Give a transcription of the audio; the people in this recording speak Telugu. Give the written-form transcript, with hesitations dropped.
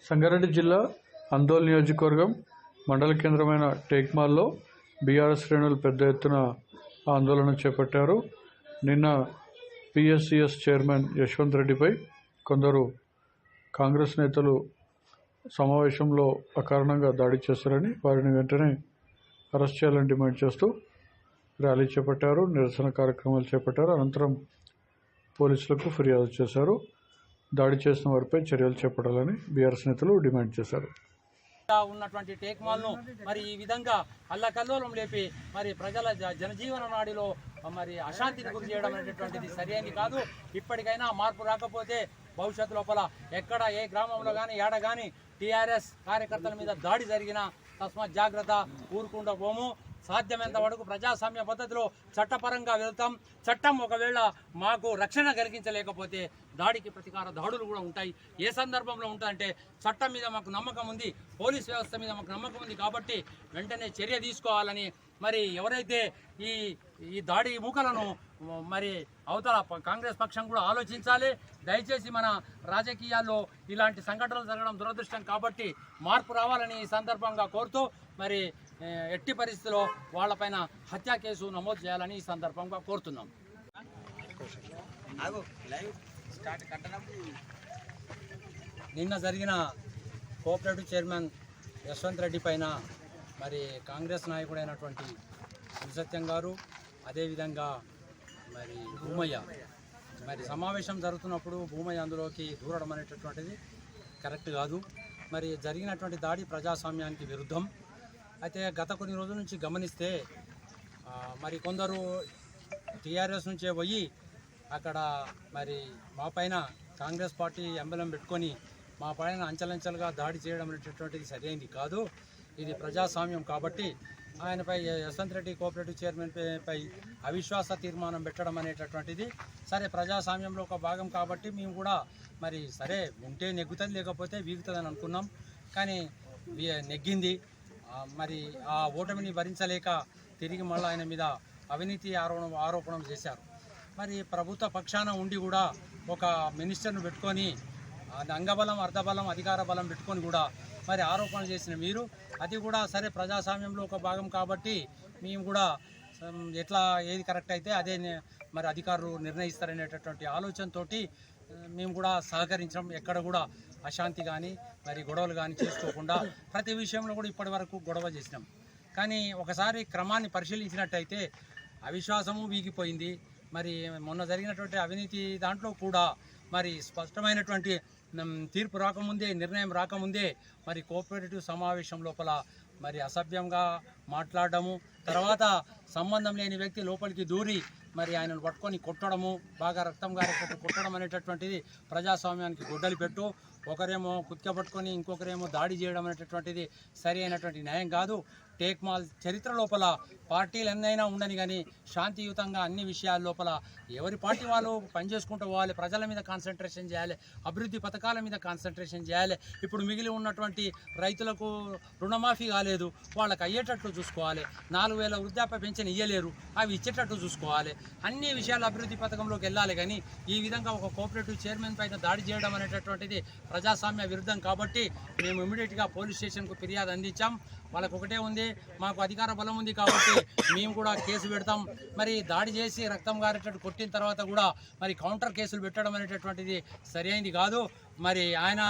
సంగారెడ్డి జిల్లా అందోల్ నియోజకవర్గం మండల కేంద్రమైన టేక్మాల్లో బీఆర్ఎస్ శ్రేణులు పెద్ద ఎత్తున ఆందోళన చేపట్టారు. నిన్న పిఎస్సిఎస్ చైర్మన్ యశ్వంత్ రెడ్డిపై కొందరు కాంగ్రెస్ నేతలు సమావేశంలో అకారణంగా దాడి చేశారని, వారిని వెంటనే అరెస్ట్ చేయాలని డిమాండ్ చేస్తూ ర్యాలీ చేపట్టారు, నిరసన కార్యక్రమాలు చేపట్టారు. అనంతరం పోలీసులకు ఫిర్యాదు చేశారు. దాడి చేసిన వారిపై చర్యలు చేపట్టాలని బీఆర్ఎస్ నేతలు డిమాండ్ చేశారు. ఉన్నటువంటి టేక్మాల్ను మరి ఈ విధంగా అల్లకల్లోలం లేపి మరి ప్రజల జనజీవన నాడిలో మరి అశాంతిని గురి చేయడం అనేటటువంటిది సరైనది కాదు. ఇప్పటికైనా మార్పు రాకపోతే భవిష్యత్తు లోపల ఎక్కడ ఏ గ్రామంలో కానీ ఏడ కానీ టీఆర్ఎస్ కార్యకర్తల మీద దాడి జరిగినా తస్మాత్ జాగ్రత్త, ఊరుకుండా పోము. సాధ్యమైనంత వరకు ప్రజాస్వామ్య పద్ధతిలో చట్టపరంగా వెళ్తాం. చట్టం ఒకవేళ మాకు రక్షణ కలిగించలేకపోతే దాడికి ప్రతీకార దాడులు కూడా ఉంటాయి. ఏ సందర్భంలో ఉంటాయంటే చట్టం మీద మాకు నమ్మకం ఉంది, పోలీస్ వ్యవస్థ మీద మాకు నమ్మకం ఉంది కాబట్టి వెంటనే చర్య తీసుకోవాలని మరి ఎవరైతే ఈ దాడి మూకలను మరి అవతల కాంగ్రెస్ పక్షం కూడా ఆలోచించాలి. దయచేసి మన రాజకీయాల్లో ఇలాంటి సంఘటనలు జరగడం దురదృష్టం కాబట్టి మార్పు రావాలని ఈ సందర్భంగా కోరుతూ మరి ఎట్టి పరిస్థితుల్లో వాళ్లపైన హత్యా కేసు నమోదు చేయాలని ఈ సందర్భంగా కోరుతున్నాం. నిన్న జరిగిన కోఆపరేటివ్ చైర్మన్ యశ్వంత్ రెడ్డి పైన మరి కాంగ్రెస్ నాయకుడైనటువంటి సత్యం గారు, అదేవిధంగా మరి భూమయ్య మరి సమావేశం జరుగుతున్నప్పుడు భూమయ్య అందులోకి దూరడం అనేటటువంటిది కరెక్ట్ కాదు. మరి జరిగినటువంటి దాడి ప్రజాస్వామ్యానికి విరుద్ధం. అయితే గత కొన్ని రోజుల నుంచి గమనిస్తే మరి కొందరు టీఆర్ఎస్ నుంచే పోయి అక్కడ మరి మా పైన కాంగ్రెస్ పార్టీ ఎంబలం పెట్టుకొని మా పైన అంచెలంచెలుగా దాడి చేయడం అనేటటువంటిది సరైనది కాదు. ఇది ప్రజాస్వామ్యం కాబట్టి ఆయనపై యశ్వంత్ రెడ్డి కోఆపరేటివ్ చైర్మన్ పై అవిశ్వాస తీర్మానం పెట్టడం అనేటటువంటిది సరే ప్రజాస్వామ్యంలో ఒక భాగం కాబట్టి మేము కూడా మరి సరే ఉంటే నెగ్గుతుంది, లేకపోతే వీగుతుందని అనుకున్నాం. కానీ నెగ్గింది. మరి ఆ ఓటమిని భరించలేక తిరిగి మళ్ళీ ఆయన మీద అవినీతి ఆరోపణ చేశారు. మరి ప్రభుత్వ పక్షాన ఉండి కూడా ఒక మినిస్టర్ను పెట్టుకొని అంగబలం, అర్ధబలం, అధికార బలం పెట్టుకొని కూడా మరి ఆరోపణలు చేసిన మీరు అది కూడా సరే ప్రజాస్వామ్యంలో ఒక భాగం కాబట్టి మేము కూడా ఎట్లా ఏది కరెక్ట్ అయితే అదే మరి అధికారులు నిర్ణయిస్తారనేటటువంటి ఆలోచనతో మేము కూడా సహకరించడం, ఎక్కడ కూడా అశాంతి కానీ మరి గొడవలు కానీ చేసుకోకుండా ప్రతి విషయంలో కూడా ఇప్పటి వరకు గొడవ చేసినాం. కానీ ఒకసారి క్రమాన్ని పరిశీలించినట్టయితే అవిశ్వాసము వీగిపోయింది. మరి మొన్న జరిగినటువంటి అవినీతి దాంట్లో కూడా మరి స్పష్టమైనటువంటి తీర్పు రాకముందే, నిర్ణయం రాకముందే మరి కోఆపరేటివ్ సమావేశం లోపల మరి అసభ్యంగా మాట్లాడడము, తర్వాత సంబంధం లేని వ్యక్తి లోపలికి దూరి మరి ఆయనను పట్టుకొని కొట్టడము, బాగా రక్తం గారేటట్టు కొట్టడం అనేటటువంటిది ప్రజాస్వామ్యానికి గొడ్డలి పెట్టు. ఒకరేమో కుత్క పట్టుకొని ఇంకొకరేమో దాడి చేయడం అనేటటువంటిది సరి అయినటువంటి న్యాయం కాదు. టేక్మాల్ చరిత్ర లోపల పార్టీలు ఎన్నైనా ఉండని కానీ శాంతియుతంగా అన్ని విషయాల లోపల ఎవరి పార్టీ వాళ్ళు పనిచేసుకుంటూ పోవాలి, ప్రజల మీద కాన్సన్ట్రేషన్ చేయాలి, అభివృద్ధి పథకాల మీద కాన్సన్ట్రేషన్ చేయాలి. ఇప్పుడు మిగిలి ఉన్నటువంటి రైతులకు రుణమాఫీ కాలేదు, వాళ్ళకి అయ్యేటట్లు చూసుకోవాలి. 4,000 వృద్ధాప్య పెన్షన్ ఇయ్యలేరు, అవి ఇచ్చేటట్టు చూసుకోవాలి. అన్ని విషయాలు అభివృద్ధి పథకంలోకి వెళ్ళాలి. కానీ ఈ విధంగా ఒక కోఆపరేటివ్ చైర్మన్ పైన దాడి చేయడం అనేటటువంటిది ప్రజాస్వామ్య విరుద్ధం కాబట్టి మేము ఇమ్మీడియట్గా పోలీస్ స్టేషన్కు ఫిర్యాదు అందించాం. వాళ్ళకు ఒకటే ఉంది, మాకు అధికార బలం ఉంది కాబట్టి మేము కూడా కేసు పెడతాం. మరి దాడి చేసి రక్తం గారేటట్టు కొట్టిన తర్వాత కూడా మరి కౌంటర్ కేసులు పెట్టడం అనేటటువంటిది సరైనది కాదు. మరి ఆయన